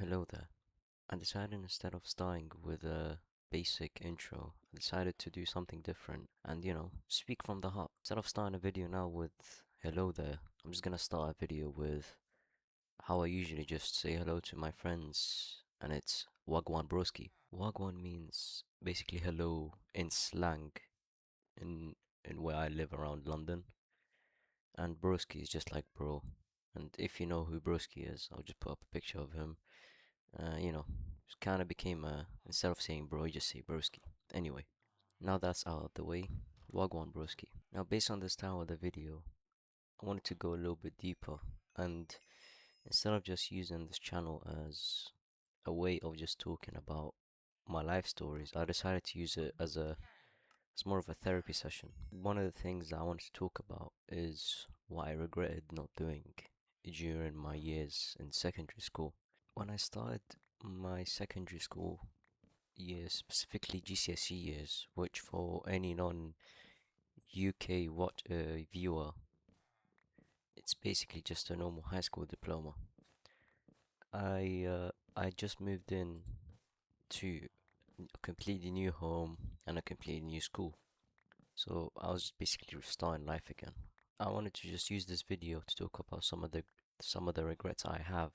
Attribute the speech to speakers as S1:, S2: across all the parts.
S1: Hello there. I decided instead of starting with a basic intro, I decided to do something different and, speak from the heart. Instead of starting a video now with hello there, I'm just gonna start a video with how I usually just say hello to my friends, and it's Wagwan Broski. Wagwan means basically hello in slang in where I live around London, and Broski is just like bro. And if you know who Broski is, I'll just put up a picture of him. It kind of became instead of saying bro, you just say broski. Anyway, now that's out of the way. Wagwan broski. Now, based on the style of the video, I wanted to go a little bit deeper, and instead of just using this channel as a way of just talking about my life stories, I decided to use it as more of a therapy session. One of the things that I wanted to talk about is what I regretted not doing during my years in secondary school. When I started my secondary school years, specifically GCSE years, which for any non-UK viewer, it's basically just a normal high school diploma. I just moved in to a completely new home and a completely new school, so I was basically starting life again. I wanted to just use this video to talk about some of the regrets I have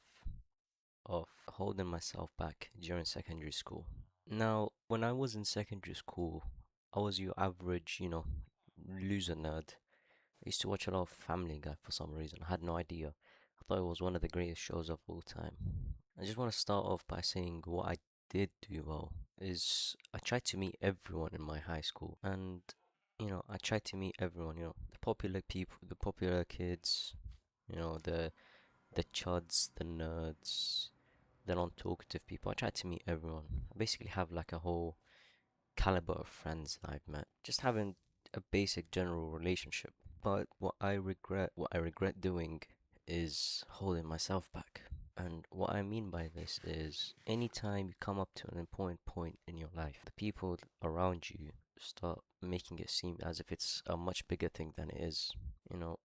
S1: of holding myself back during secondary school. Now, when I was in secondary school, I was your average, loser nerd. I used to watch a lot of Family Guy for some reason. I had no idea. I thought it was one of the greatest shows of all time. I just want to start off by saying what I did do well is I tried to meet everyone in my high school, and I tried to meet everyone, the popular people, the popular kids, the chuds, the nerds, the non-talkative people. I tried to meet everyone. I basically have like a whole caliber of friends that I've met. Just having a basic general relationship. But what I regret doing is holding myself back. And what I mean by this is anytime you come up to an important point in your life, the people around you start making it seem as if it's a much bigger thing than it is.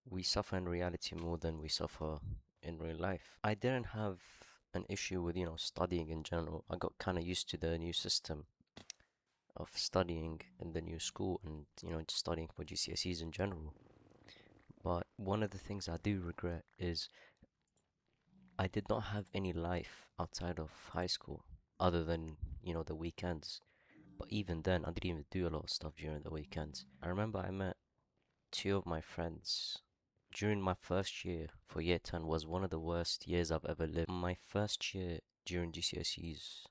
S1: We suffer in reality more than we suffer in real life. I didn't have an issue with, studying in general. I got kind of used to the new system of studying in the new school and, just studying for GCSEs in general. But one of the things I do regret is I did not have any life outside of high school other than, the weekends. But even then, I didn't even do a lot of stuff during the weekends. I remember I met two of my friends during my first year for year 10 was one of the worst years I've ever lived. My first year during GCSEs,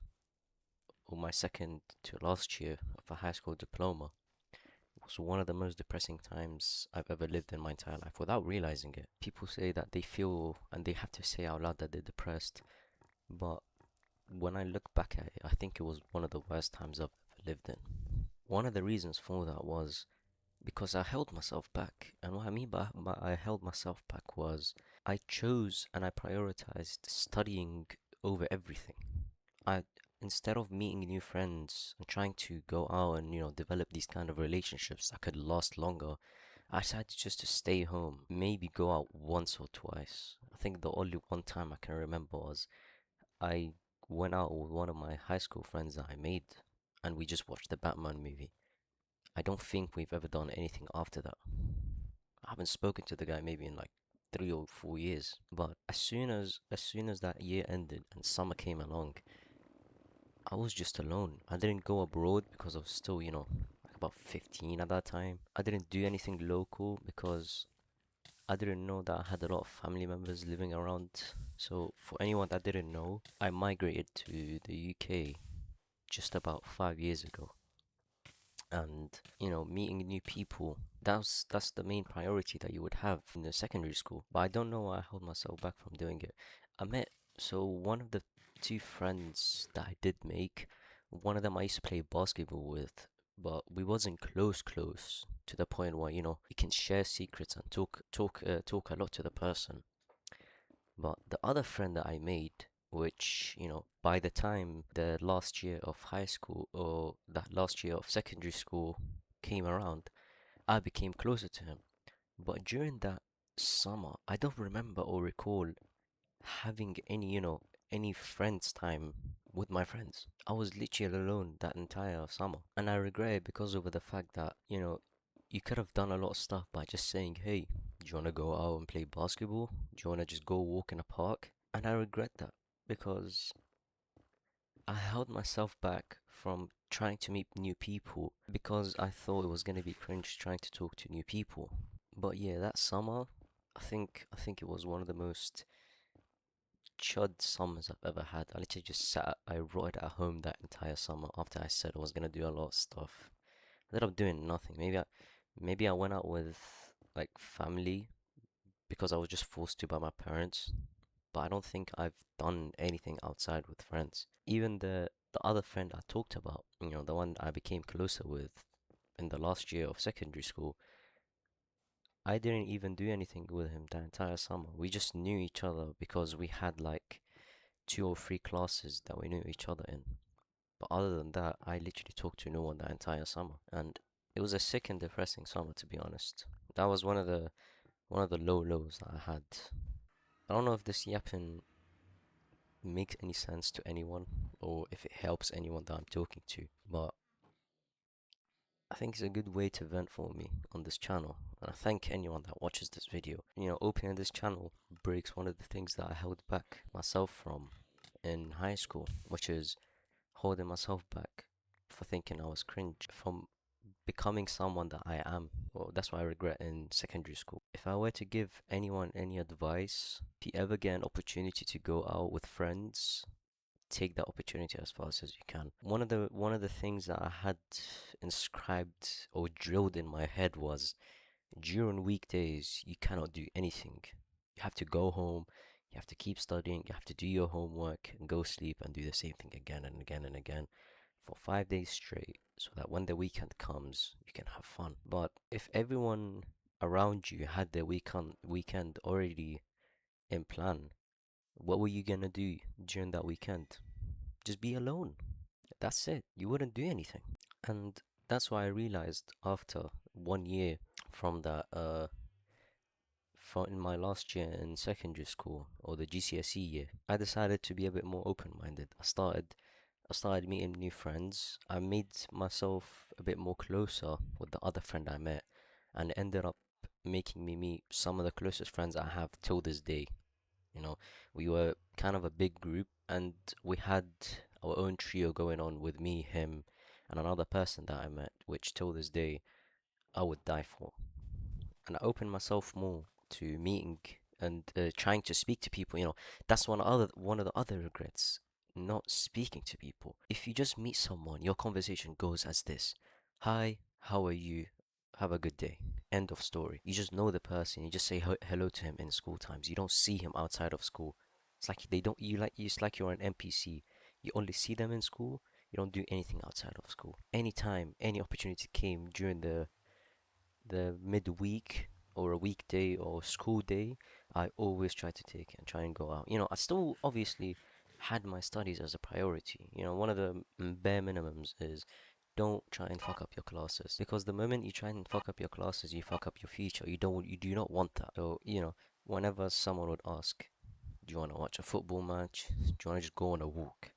S1: or my second to last year of a high school diploma, was one of the most depressing times I've ever lived in my entire life without realizing it. People say that they feel and they have to say out loud that they're depressed, but when I look back at it, I think it was one of the worst times I've ever lived in. One of the reasons for that was because I held myself back. And what I mean by I held myself back was I chose and I prioritized studying over everything. I Instead of meeting new friends and trying to go out and develop these kind of relationships that could last longer, I decided just to stay home, maybe go out once or twice. I think the only one time I can remember was I went out with one of my high school friends that I made, and we just watched the Batman movie. I don't think we've ever done anything after that. I haven't spoken to the guy maybe in like 3 or 4 years. But as soon as that year ended and summer came along, I was just alone. I didn't go abroad because I was still, like about 15 at that time. I didn't do anything local because I didn't know that I had a lot of family members living around. So for anyone that didn't know, I migrated to the UK just about 5 years ago. And meeting new people, that's the main priority that you would have in the secondary school. But I don't know why I held myself back from doing it. I met so one of the two friends that I did make, one of them I used to play basketball with, but we wasn't close to the point where you can share secrets and talk a lot to the person. But the other friend that I made, which, by the time the last year of high school or that last year of secondary school came around, I became closer to him. But during that summer, I don't remember or recall having any friends time with my friends. I was literally alone that entire summer. And I regret it because of the fact that, you could have done a lot of stuff by just saying, hey, do you want to go out and play basketball? Do you want to just go walk in a park? And I regret that because I held myself back from trying to meet new people because I thought it was going to be cringe trying to talk to new people. But yeah, that summer, I think it was one of the most chud summers I've ever had. I literally just I rotted at home that entire summer after I said I was gonna do a lot of stuff. I ended up doing nothing. Maybe I went out with like family because I was just forced to by my parents. But I don't think I've done anything outside with friends. Even the other friend I talked about, the one I became closer with in the last year of secondary school, I didn't even do anything with him the entire summer. We just knew each other because we had like 2 or 3 classes that we knew each other in. But other than that, I literally talked to no one the entire summer, and it was a sick and depressing summer to be honest. That was one of the low lows that I had. I don't know if this yapping makes any sense to anyone or if it helps anyone that I'm talking to, but I think it's a good way to vent for me on this channel. And I thank anyone that watches this video. Opening this channel breaks one of the things that I held back myself from in high school, which is holding myself back for thinking I was cringe, from becoming someone that I am. Well, that's what I regret in secondary school. If I were to give anyone any advice, if you ever get an opportunity to go out with friends, take that opportunity as fast as you can. One of the things that I had inscribed or drilled in my head was during weekdays you cannot do anything. You have to go home, you have to keep studying, you have to do your homework and go sleep and do the same thing again and again and again for 5 days straight so that when the weekend comes you can have fun. But if everyone around you had their weekend already in plan, what were you gonna do during that weekend? Just be alone. That's it. You wouldn't do anything. And that's why I realized after 1 year from that, from in my last year in secondary school or the GCSE year, I decided to be a bit more open-minded. I started meeting new friends. I made myself a bit more closer with the other friend I met, and it ended up making me meet some of the closest friends I have till this day. You know, we were kind of a big group and we had our own trio going on with me, him, and another person that I met, which till this day I would die for. And I opened myself more to meeting and trying to speak to people. That's one of the other regrets, not speaking to people. If you just meet someone, your conversation goes as this: "Hi, how are you? Have a good day." End of story. You just know the person. You just say hello to him in school times. You don't see him outside of school. It's like they don't. You like. It's like you're an NPC. You only see them in school. You don't do anything outside of school. Anytime, any opportunity came during the midweek or a weekday or school day, I always try to take it and try and go out. I still obviously had my studies as a priority. One of the bare minimums is don't try and fuck up your classes, because the moment you try and fuck up your classes, you fuck up your future. You do not want that. So, whenever someone would ask, do you want to watch a football match? Do you want to just go on a walk?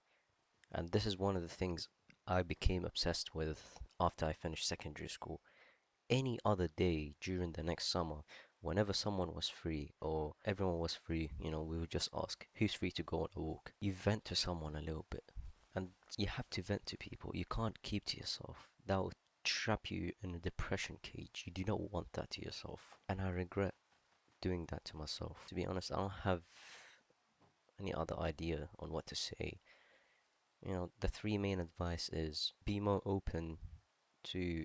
S1: And this is one of the things I became obsessed with after I finished secondary school. Any other day during the next summer, whenever someone was free or everyone was free, we would just ask, who's free to go on a walk? You vent to someone a little bit. And you have to vent to people. You can't keep to yourself. That will trap you in a depression cage. You do not want that to yourself. And I regret doing that to myself. To be honest, I don't have any other idea on what to say. The three main advice is be more open to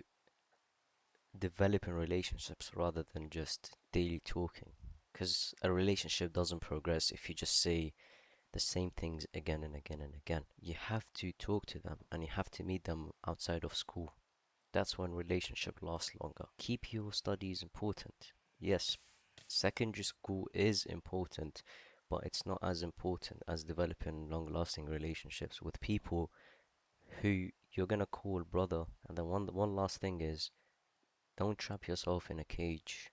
S1: developing relationships rather than just daily talking. Because a relationship doesn't progress if you just say the same things again and again and again. You have to talk to them and you have to meet them outside of school. That's when relationship lasts longer. Keep your studies important. Yes, secondary school is important, but it's not as important as developing long-lasting relationships with people who you're gonna call brother. And then one last thing is, don't trap yourself in a cage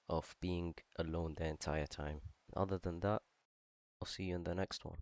S1: of being alone the entire time. Other than that, I'll see you in the next one.